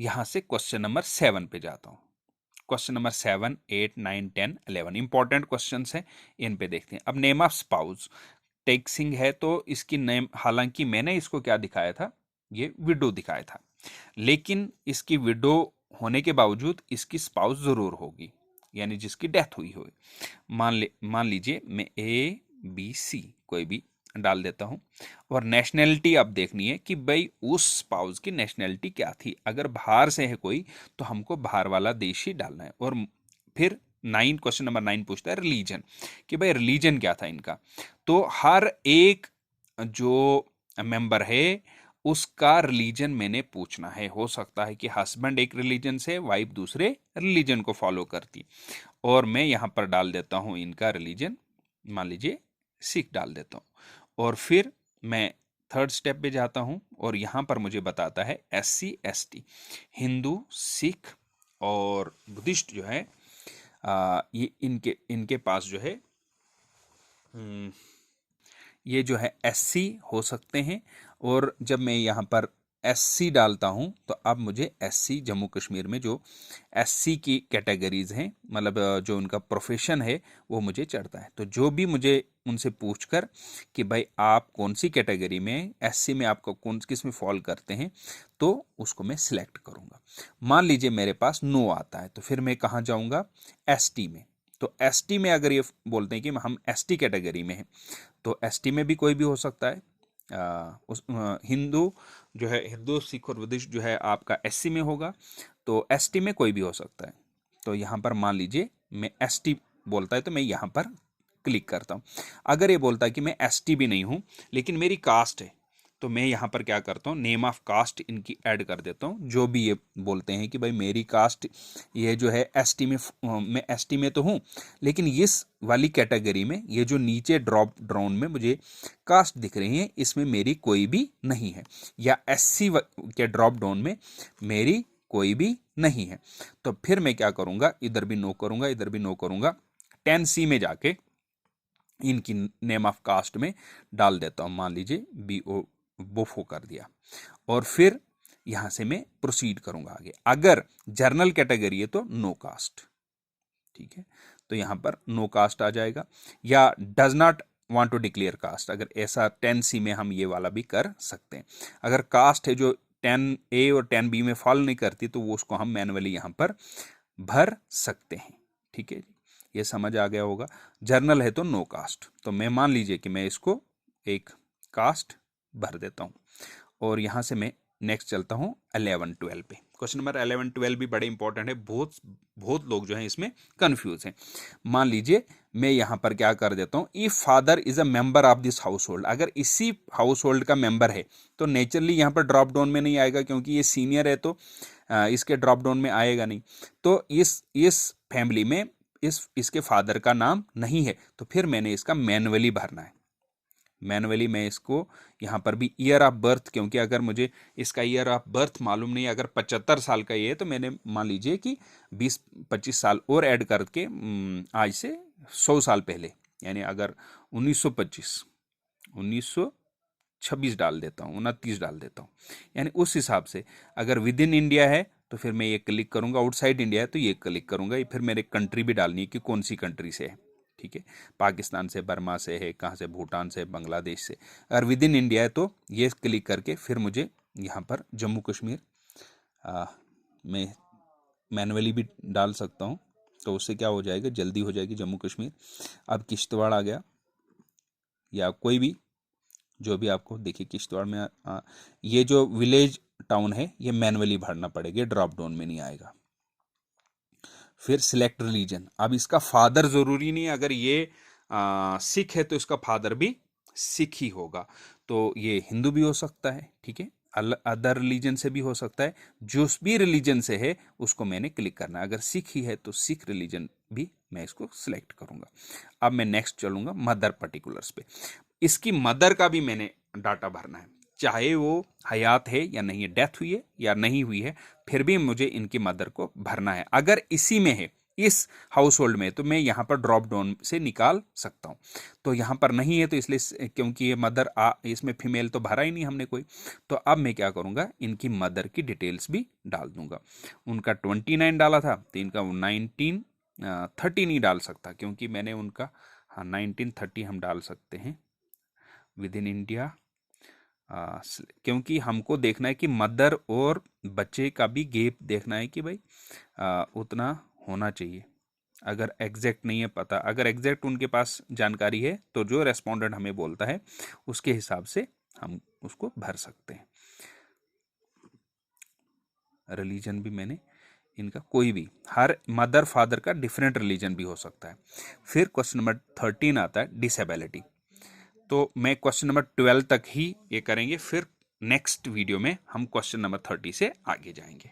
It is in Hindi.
यहां से क्वेश्चन नंबर 7 पे जाता हूं। क्वेश्चन नंबर 7, 8, 9, 10, 11 इंपॉर्टेंट क्वेश्चन हैं, इन पे देखते हैं। अब नेम ऑफ स्पाउस टेक्सिंग है तो इसकी नेम, हालांकि मैंने इसको क्या दिखाया था, ये विडो दिखाया था, लेकिन इसकी विडो होने के बावजूद इसकी स्पाउस जरूर होगी, यानी जिसकी डेथ हुई हो। मान लीजिए मैं ABC कोई भी डाल देता हूं, और नेशनैलिटी अब देखनी है कि भाई उस स्पाउस की नेशनैलिटी क्या थी। अगर बाहर से है कोई तो हमको बाहर वाला देश ही डालना है। और फिर क्वेश्चन नंबर 9 पूछता है रिलीजन, कि भाई रिलीजन क्या था इनका। तो हर एक जो मेंबर है उसका रिलीजन मैंने पूछना है। हो सकता है कि हस्बैंड एक रिलीजन से, वाइफ दूसरे रिलीजन को फॉलो करती, और मैं यहां पर डाल देता हूं इनका रिलीजन, मान लीजिए सिख डाल देता हूं। और फिर मैं थर्ड स्टेप पे जाता हूं, और यहां पर मुझे बताता है SC ST, हिंदू, सिख और बुद्धिस्ट जो है, ये इनके इनके पास जो है, ये जो है SC हो सकते हैं। और जब मैं यहाँ पर SC डालता हूँ तो अब मुझे SC जम्मू कश्मीर में जो SC की कैटेगरीज हैं, मतलब जो उनका प्रोफेशन है, वो मुझे चढ़ता है। तो जो भी मुझे उनसे पूछकर कि भाई आप कौन सी कैटेगरी में, SC में आपको कौन किस में फॉल करते हैं, तो उसको मैं सिलेक्ट करूँगा। मान लीजिए मेरे पास नो आता है, तो फिर मैं कहाँ जाऊँगा, ST में। तो ST में अगर ये बोलते हैं कि हम ST कैटेगरी में हैं, तो ST में भी कोई भी हो सकता है। हिंदू जो है, हिंदू, सिख और बुद्धिस्ट जो है आपका SC में होगा, तो ST में कोई भी हो सकता है। तो यहाँ पर मान लीजिए मैं ST बोलता है तो मैं यहाँ पर क्लिक करता हूँ। अगर ये बोलता है कि मैं ST भी नहीं हूँ लेकिन मेरी कास्ट है, तो मैं यहाँ पर क्या करता हूँ, नेम ऑफ कास्ट इनकी ऐड कर देता हूँ। जो भी ये बोलते हैं कि भाई मेरी कास्ट ये जो है ST में, मैं ST में तो हूँ, लेकिन इस वाली कैटेगरी में ये जो नीचे ड्रॉप डाउन में मुझे कास्ट दिख रही है, इसमें मेरी कोई भी नहीं है, या SC के ड्रॉप डाउन में मेरी कोई भी नहीं है। तो फिर मैं क्या करूँगा, इधर भी नो करूँगा, इधर भी नो करूँगा, 10C में जाके इनकी नेम ऑफ कास्ट में डाल देता हूँ। मान लीजिए BO बोफो कर दिया, और फिर यहां से मैं प्रोसीड करूंगा आगे। अगर जर्नल कैटेगरी है तो नो कास्ट, ठीक है, तो यहां पर नो कास्ट आ जाएगा। या does not want to declare caste, अगर ऐसा 10C में हम ये वाला भी कर सकते हैं। अगर कास्ट है जो 10A और 10B में फॉल नहीं करती, तो वो उसको हम मैनुअली यहां पर भर सकते हैं। ठीक है, ये समझ आ गया होगा। जर्नल है तो नो कास्ट, तो मैं मान लीजिए कि मैं इसको एक कास्ट भर देता हूं, और यहां से मैं नेक्स्ट चलता हूं 11, 12 पे। क्वेश्चन नंबर 11, 12 भी बड़े इंपॉर्टेंट है, बहुत बहुत लोग जो हैं इसमें कंफ्यूज हैं। मान लीजिए मैं यहां पर क्या कर देता हूं, if father is a member of this house hold, अगर इसी हाउस होल्ड का मेंबर है तो नेचुरली यहां पर ड्रॉप डाउन में नहीं आएगा, क्योंकि ये सीनियर है, तो इसके ड्रॉप डाउन में आएगा नहीं। तो इस फैमिली में इसके फादर का नाम नहीं है, तो फिर मैंने इसका मैनुअली भरना है। मैनुअली मैं इसको यहाँ पर भी ईयर ऑफ बर्थ, क्योंकि अगर मुझे इसका ईयर ऑफ बर्थ मालूम नहीं, अगर 75 साल का ये है, तो मैंने मान लीजिए कि 20-25 साल और ऐड करके आज से 100 साल पहले, यानी अगर 1925, 1926 डाल देता हूँ, 29 डाल देता हूँ, यानी उस हिसाब से। अगर विद इन इंडिया है तो फिर मैं ये क्लिक करूँगा, आउटसाइड इंडिया है तो ये क्लिक करूँगा। ये फिर मेरे कंट्री भी डालनी है कि कौन सी कंट्री से है। ठीक है, पाकिस्तान से, बर्मा से है, कहाँ से, भूटान से, बांग्लादेश से। अगर विद इन इंडिया है तो ये क्लिक करके फिर मुझे यहाँ पर जम्मू कश्मीर मैं मैनुअली भी डाल सकता हूँ, तो उससे क्या हो जाएगा, जल्दी हो जाएगी जम्मू कश्मीर। अब किश्तवाड़ आ गया, या कोई भी जो भी आपको देखिए, किश्तवाड़ में ये जो विलेज टाउन है ये मैनुअली भरना पड़ेगा, ड्रॉप डाउन में नहीं आएगा। फिर सिलेक्ट रिलीजन, अब इसका फादर जरूरी नहीं है, अगर ये सिख है तो इसका फादर भी सिख ही होगा, तो ये हिंदू भी हो सकता है। ठीक है, अदर रिलीजन से भी हो सकता है, जो भी रिलीजन से है उसको मैंने क्लिक करना है। अगर सिख ही है तो सिख रिलीजन भी मैं इसको सिलेक्ट करूंगा। अब मैं नेक्स्ट चलूंगा मदर पर्टिकुलर्स पे। इसकी मदर का भी मैंने डाटा भरना है, चाहे वो हयात है या नहीं है, डेथ हुई है या नहीं हुई है, फिर भी मुझे इनकी मदर को भरना है। अगर इसी में है, इस हाउस होल्ड में, तो मैं यहाँ पर ड्रॉप डाउन से निकाल सकता हूँ। तो यहाँ पर नहीं है, तो इसलिए क्योंकि ये मदर इसमें फीमेल तो भरा ही नहीं हमने कोई, तो अब मैं क्या करूँगा, इनकी मदर की डिटेल्स भी डाल दूंगा। उनका 29 डाला था, तो इनका 1930 नहीं डाल सकता, क्योंकि मैंने उनका, हाँ 1930 हम डाल सकते हैं विद इन इंडिया, क्योंकि हमको देखना है कि मदर और बच्चे का भी गैप देखना है कि भाई उतना होना चाहिए। अगर एग्जैक्ट नहीं है पता, अगर एग्जैक्ट उनके पास जानकारी है, तो जो रेस्पोंडेंट हमें बोलता है उसके हिसाब से हम उसको भर सकते हैं। रिलीजन भी मैंने इनका कोई भी, हर मदर फादर का डिफरेंट रिलीजन भी हो सकता है। फिर क्वेश्चन नंबर 13 आता है डिसेबिलिटी। तो मैं क्वेश्चन नंबर 12 तक ही ये करेंगे, फिर नेक्स्ट वीडियो में हम क्वेश्चन नंबर 30 से आगे जाएंगे।